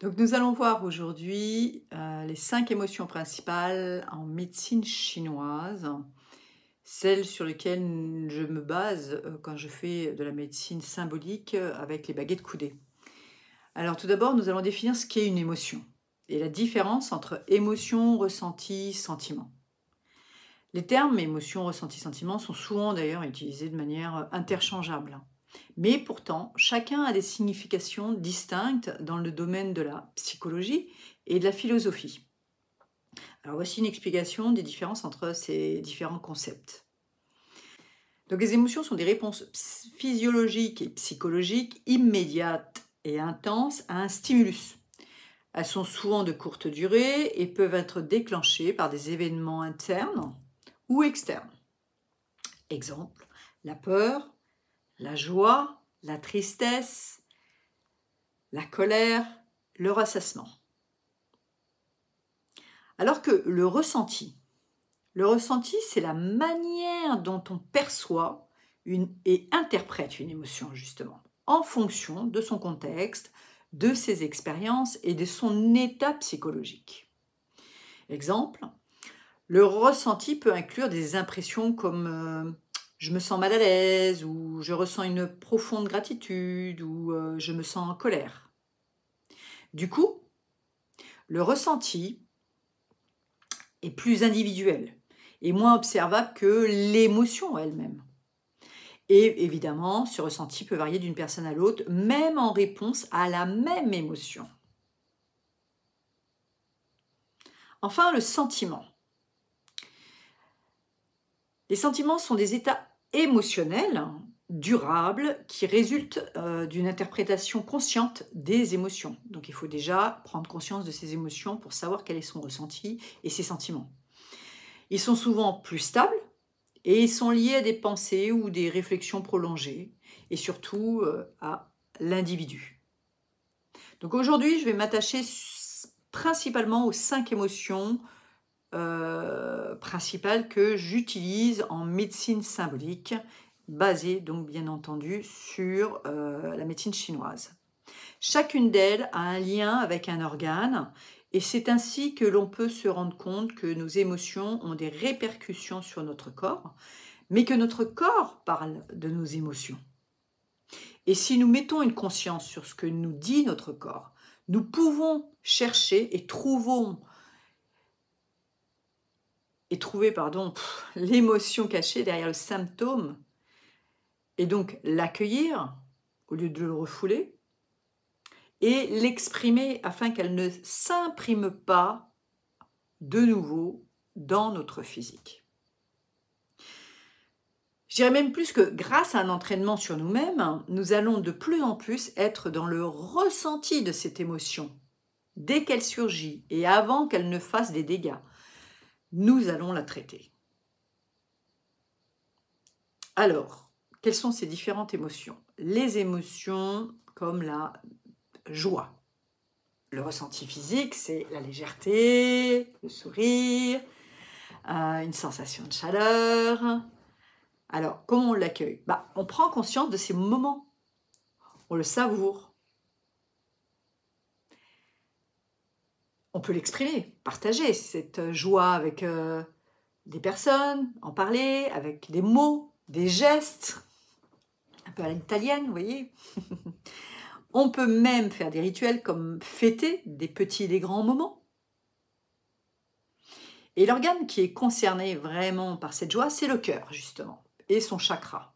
Donc nous allons voir aujourd'hui les 5 émotions principales en médecine chinoise, celles sur lesquelles je me base quand je fais de la médecine symbolique avec les baguettes coudées. Alors tout d'abord, nous allons définir ce qu'est une émotion et la différence entre émotion, ressenti, sentiment. Les termes émotion, ressenti, sentiment sont souvent d'ailleurs utilisés de manière interchangeable. Mais pourtant, chacun a des significations distinctes dans le domaine de la psychologie et de la philosophie. Alors voici une explication des différences entre ces différents concepts. Donc les émotions sont des réponses physiologiques et psychologiques immédiates et intenses à un stimulus. Elles sont souvent de courte durée et peuvent être déclenchées par des événements internes ou externes. Exemple, la peur, la joie, la tristesse, la colère, le ressassement. Alors que le ressenti, c'est la manière dont on perçoit et interprète une émotion, justement, en fonction de son contexte, de ses expériences et de son état psychologique. Exemple, le ressenti peut inclure des impressions comme je me sens mal à l'aise, ou je ressens une profonde gratitude, ou je me sens en colère. Du coup, le ressenti est plus individuel et moins observable que l'émotion elle-même. Et évidemment, ce ressenti peut varier d'une personne à l'autre, même en réponse à la même émotion. Enfin, le sentiment. Les sentiments sont des états émotionnels durables qui résultent d'une interprétation consciente des émotions. Donc il faut déjà prendre conscience de ces émotions pour savoir quel est son ressenti et ses sentiments. Ils sont souvent plus stables et ils sont liés à des pensées ou des réflexions prolongées et surtout à l'individu. Donc aujourd'hui, je vais m'attacher principalement aux 5 émotions principales que j'utilise en médecine symbolique, basée donc bien entendu sur la médecine chinoise. Chacune d'elles a un lien avec un organe et c'est ainsi que l'on peut se rendre compte que nos émotions ont des répercussions sur notre corps, mais que notre corps parle de nos émotions. Et si nous mettons une conscience sur ce que nous dit notre corps, nous pouvons chercher et trouver l'émotion cachée derrière le symptôme et donc l'accueillir au lieu de le refouler et l'exprimer afin qu'elle ne s'imprime pas de nouveau dans notre physique. Je dirais même plus que grâce à un entraînement sur nous-mêmes, nous allons de plus en plus être dans le ressenti de cette émotion. Dès qu'elle surgit et avant qu'elle ne fasse des dégâts, nous allons la traiter. Alors, quelles sont ces différentes émotions? Les émotions comme la joie. Le ressenti physique, c'est la légèreté, le sourire, une sensation de chaleur. Alors, comment on l'accueille? On prend conscience de ces moments, on le savoure. On peut l'exprimer, partager cette joie avec des personnes, en parler, avec des mots, des gestes, un peu à l'italienne, vous voyez. On peut même faire des rituels comme fêter des petits et des grands moments. Et l'organe qui est concerné vraiment par cette joie, c'est le cœur, justement, et son chakra.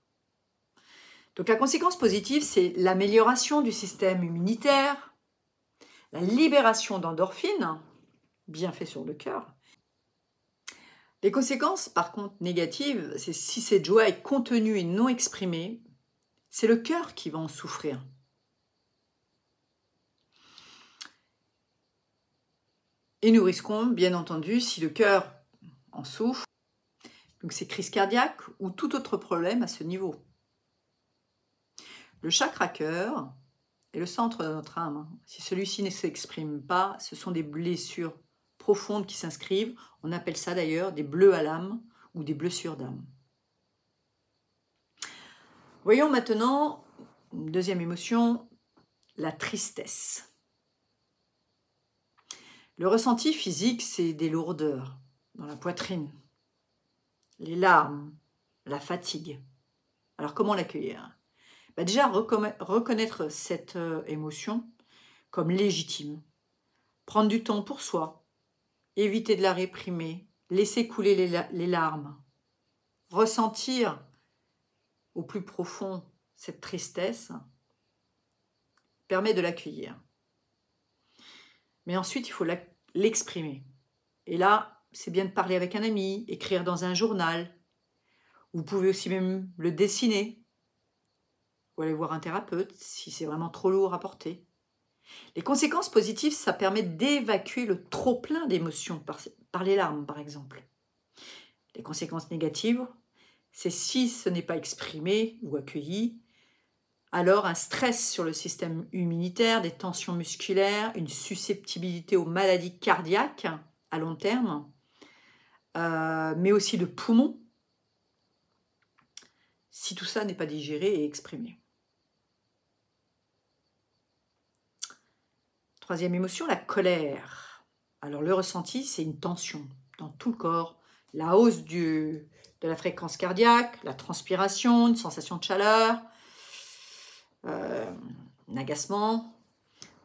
Donc la conséquence positive, c'est l'amélioration du système immunitaire, la libération d'endorphines, bienfait sur le cœur. Les conséquences, par contre, négatives, c'est si cette joie est contenue et non exprimée, c'est le cœur qui va en souffrir. Et nous risquons, bien entendu, si le cœur en souffre, donc c'est crise cardiaque ou tout autre problème à ce niveau. Le chakra cœur est le centre de notre âme. Si celui-ci ne s'exprime pas, ce sont des blessures profondes qui s'inscrivent. On appelle ça d'ailleurs des bleus à l'âme ou des blessures d'âme. Voyons maintenant une deuxième émotion, la tristesse. Le ressenti physique, c'est des lourdeurs dans la poitrine, les larmes, la fatigue. Alors comment l'accueillir? Déjà, reconnaître cette émotion comme légitime. Prendre du temps pour soi, éviter de la réprimer, laisser couler les larmes. Ressentir au plus profond cette tristesse permet de l'accueillir. Mais ensuite, il faut l'exprimer. Et là, c'est bien de parler avec un ami, écrire dans un journal. Vous pouvez aussi même le dessiner ou aller voir un thérapeute si c'est vraiment trop lourd à porter. Les conséquences positives, ça permet d'évacuer le trop-plein d'émotions par les larmes, par exemple. Les conséquences négatives, c'est si ce n'est pas exprimé ou accueilli, alors un stress sur le système immunitaire, des tensions musculaires, une susceptibilité aux maladies cardiaques à long terme, mais aussi de poumons, si tout ça n'est pas digéré et exprimé. Troisième émotion, la colère. Alors le ressenti, c'est une tension dans tout le corps, la hausse de la fréquence cardiaque, la transpiration, une sensation de chaleur, un agacement.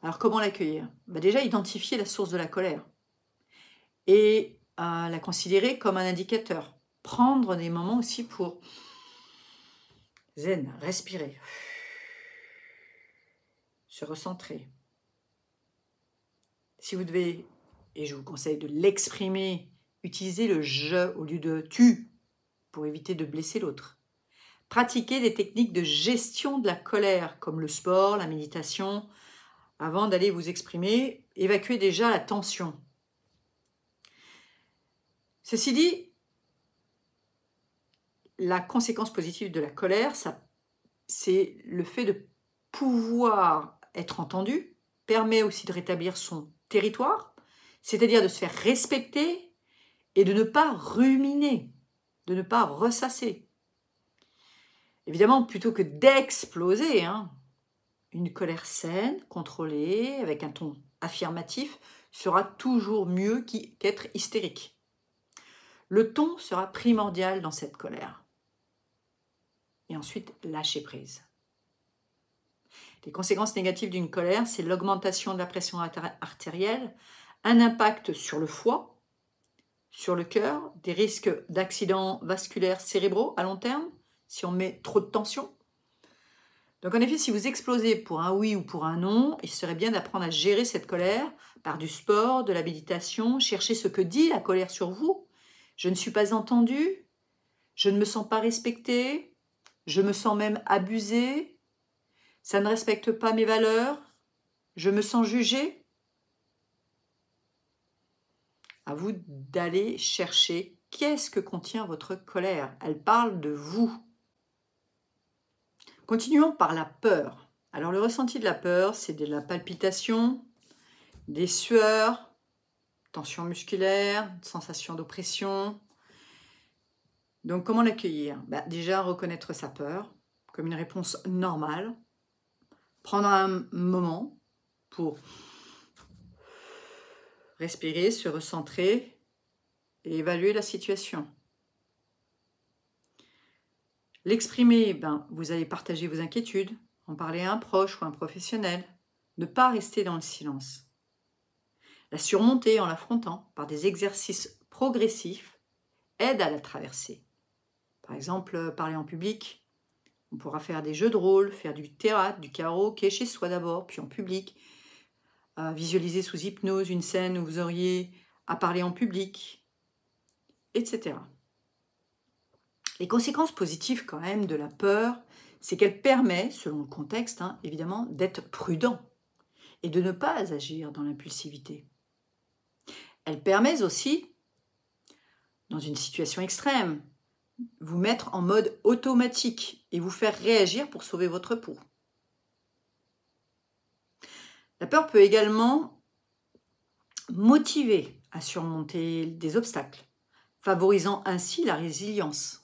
Alors comment l'accueillir? Déjà, identifier la source de la colère et la considérer comme un indicateur. Prendre des moments aussi pour zen, respirer, se recentrer. Si vous devez, et je vous conseille de l'exprimer, utilisez le « je » au lieu de « tu » pour éviter de blesser l'autre. Pratiquez des techniques de gestion de la colère, comme le sport, la méditation. Avant d'aller vous exprimer, évacuez déjà la tension. Ceci dit, la conséquence positive de la colère, c'est le fait de pouvoir être entendu, permet aussi de rétablir son territoire, c'est-à-dire de se faire respecter et de ne pas ruminer, de ne pas ressasser. Évidemment, plutôt que d'exploser, une colère saine, contrôlée, avec un ton affirmatif, sera toujours mieux qu'être hystérique. Le ton sera primordial dans cette colère. Et ensuite, lâcher prise. Les conséquences négatives d'une colère, c'est l'augmentation de la pression artérielle, un impact sur le foie, sur le cœur, des risques d'accidents vasculaires cérébraux à long terme, si on met trop de tension. Donc en effet, si vous explosez pour un oui ou pour un non, il serait bien d'apprendre à gérer cette colère par du sport, de la méditation, chercher ce que dit la colère sur vous. Je ne suis pas entendu, je ne me sens pas respecté, je me sens même abusé, ça ne respecte pas mes valeurs, je me sens jugé. À vous d'aller chercher qu'est-ce que contient votre colère. Elle parle de vous. Continuons par la peur. Alors le ressenti de la peur, c'est de la palpitation, des sueurs, tension musculaire, sensation d'oppression. Donc comment l'accueillir? Déjà reconnaître sa peur comme une réponse normale. Prendre un moment pour respirer, se recentrer et évaluer la situation. L'exprimer, vous allez partager vos inquiétudes, en parler à un proche ou un professionnel. Ne pas rester dans le silence. La surmonter en l'affrontant par des exercices progressifs aide à la traverser. Par exemple, parler en public. On pourra faire des jeux de rôle, faire du théâtre, du karaoké chez soi d'abord, puis en public. Visualiser sous hypnose une scène où vous auriez à parler en public, etc. Les conséquences positives quand même de la peur, c'est qu'elle permet, selon le contexte, évidemment, d'être prudent et de ne pas agir dans l'impulsivité. Elle permet aussi, dans une situation extrême, vous mettre en mode automatique et vous faire réagir pour sauver votre peau. La peur peut également motiver à surmonter des obstacles, favorisant ainsi la résilience.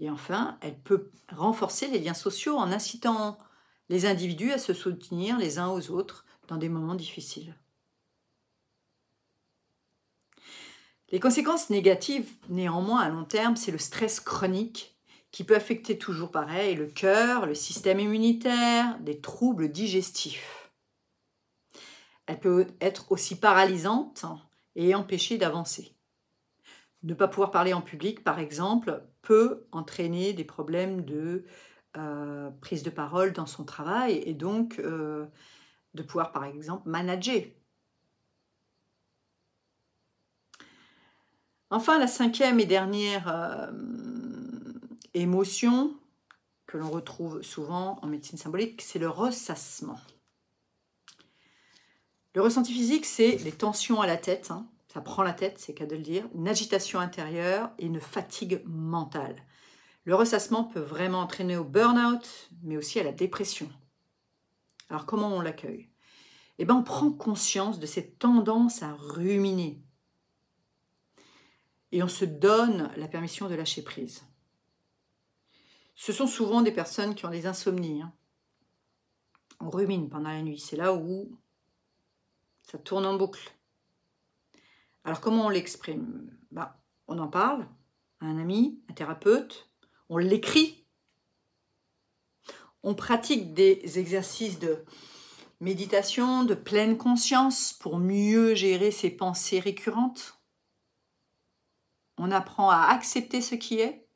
Et enfin, elle peut renforcer les liens sociaux en incitant les individus à se soutenir les uns aux autres dans des moments difficiles. Les conséquences négatives, néanmoins, à long terme, c'est le stress chronique qui peut affecter toujours pareil le cœur, le système immunitaire, des troubles digestifs. Elle peut être aussi paralysante et empêcher d'avancer. Ne pas pouvoir parler en public, par exemple, peut entraîner des problèmes de prise de parole dans son travail et donc de pouvoir, par exemple, manager. Enfin, la cinquième et dernière émotion que l'on retrouve souvent en médecine symbolique, c'est le ressassement. Le ressenti physique, c'est les tensions à la tête, hein, ça prend la tête, c'est qu'à de le dire, une agitation intérieure et une fatigue mentale. Le ressassement peut vraiment entraîner au burn-out, mais aussi à la dépression. Alors comment on l'accueille? Eh bien, on prend conscience de cette tendance à ruminer. Et on se donne la permission de lâcher prise. Ce sont souvent des personnes qui ont des insomnies. Hein. On rumine pendant la nuit, c'est là où ça tourne en boucle. Alors comment on l'exprime? On en parle à un ami, un thérapeute, on l'écrit, on pratique des exercices de méditation, de pleine conscience pour mieux gérer ses pensées récurrentes. On apprend à accepter ce qui est.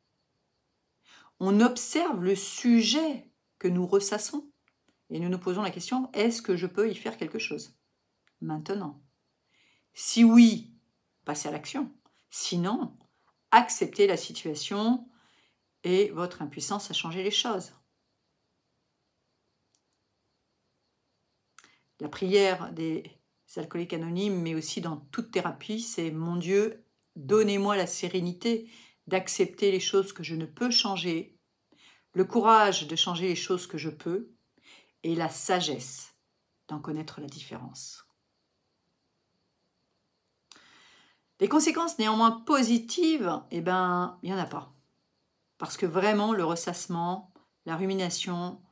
On observe le sujet que nous ressassons et nous nous posons la question, est-ce que je peux y faire quelque chose maintenant? Si oui, passez à l'action. Sinon, acceptez la situation et votre impuissance à changer les choses. La prière des alcooliques anonymes, mais aussi dans toute thérapie, c'est « Mon Dieu, donnez-moi la sérénité d'accepter les choses que je ne peux changer, le courage de changer les choses que je peux et la sagesse d'en connaître la différence. » Les conséquences néanmoins positives, il n'y en a pas. Parce que vraiment, le ressassement, la rumination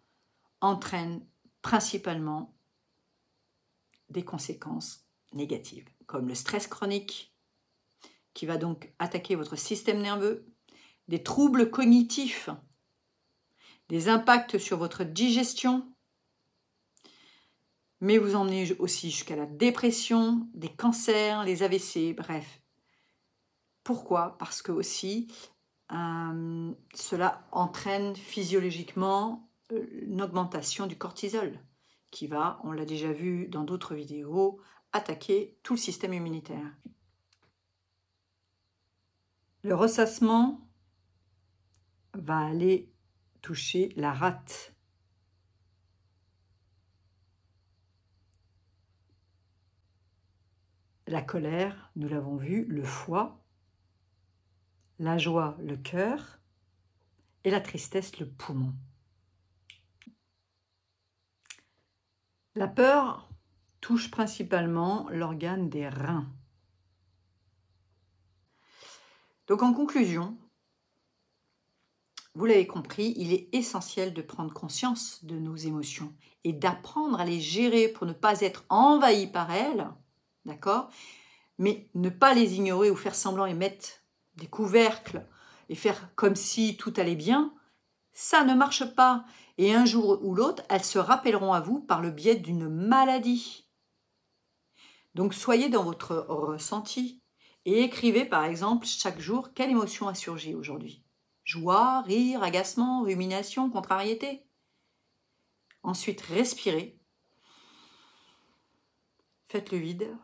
entraînent principalement des conséquences négatives, comme le stress chronique, qui va donc attaquer votre système nerveux, des troubles cognitifs, des impacts sur votre digestion, mais vous emmenez aussi jusqu'à la dépression, des cancers, les AVC, bref. Pourquoi? Parce que aussi, cela entraîne physiologiquement une augmentation du cortisol, qui va, on l'a déjà vu dans d'autres vidéos, attaquer tout le système immunitaire. Le ressassement va aller toucher la rate. La colère, nous l'avons vu, le foie, la joie, le cœur, et la tristesse, le poumon. La peur touche principalement l'organe des reins. Donc en conclusion, vous l'avez compris, il est essentiel de prendre conscience de nos émotions et d'apprendre à les gérer pour ne pas être envahi par elles, d'accord? Mais ne pas les ignorer ou faire semblant et mettre des couvercles et faire comme si tout allait bien, ça ne marche pas. Et un jour ou l'autre, elles se rappelleront à vous par le biais d'une maladie. Donc soyez dans votre ressenti et écrivez par exemple chaque jour quelle émotion a surgi aujourd'hui. Joie, rire, agacement, rumination, contrariété. Ensuite, respirez. Faites le vide.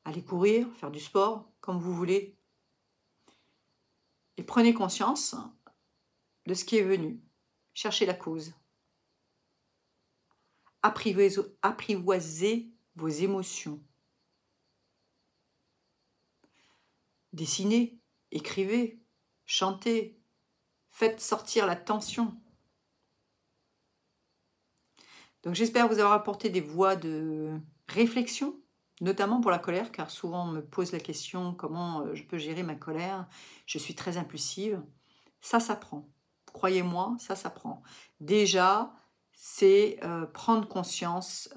Allez courir, faire du sport, comme vous voulez. Et prenez conscience de ce qui est venu. Cherchez la cause. Apprivoisez vos émotions. Dessinez, écrivez, chantez, faites sortir la tension. Donc j'espère vous avoir apporté des voies de réflexion, notamment pour la colère, car souvent on me pose la question comment je peux gérer ma colère. Je suis très impulsive. Ça s'apprend. Croyez-moi, ça s'apprend. Déjà, c'est prendre conscience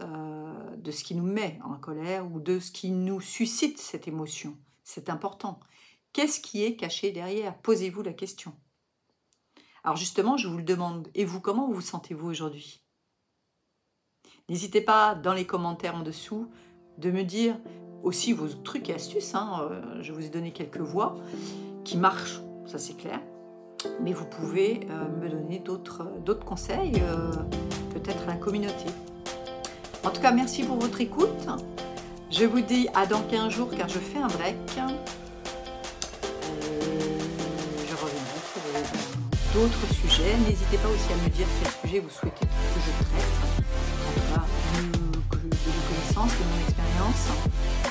de ce qui nous met en colère ou de ce qui nous suscite cette émotion. C'est important. Qu'est-ce qui est caché derrière? Posez-vous la question. Alors justement, je vous le demande. Et vous, comment vous sentez-vous aujourd'hui? N'hésitez pas dans les commentaires en dessous de me dire aussi vos trucs et astuces. Je vous ai donné quelques voies qui marchent, ça c'est clair. Mais vous pouvez me donner d'autres conseils, peut-être à la communauté. En tout cas, merci pour votre écoute. Je vous dis à dans 15 jours car je fais un break. Je reviendrai pour d'autres sujets. N'hésitez pas aussi à me dire quel sujet vous souhaitez que je traite. En tout cas, de vos connaissances, de mon expérience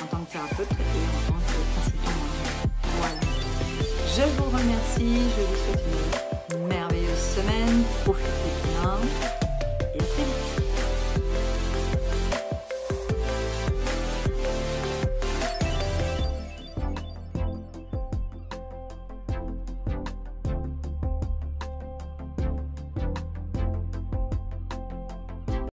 en tant que thérapeute et en tant que consultant. Voilà. Je vous remercie, je vous souhaite une merveilleuse semaine, profitez bien.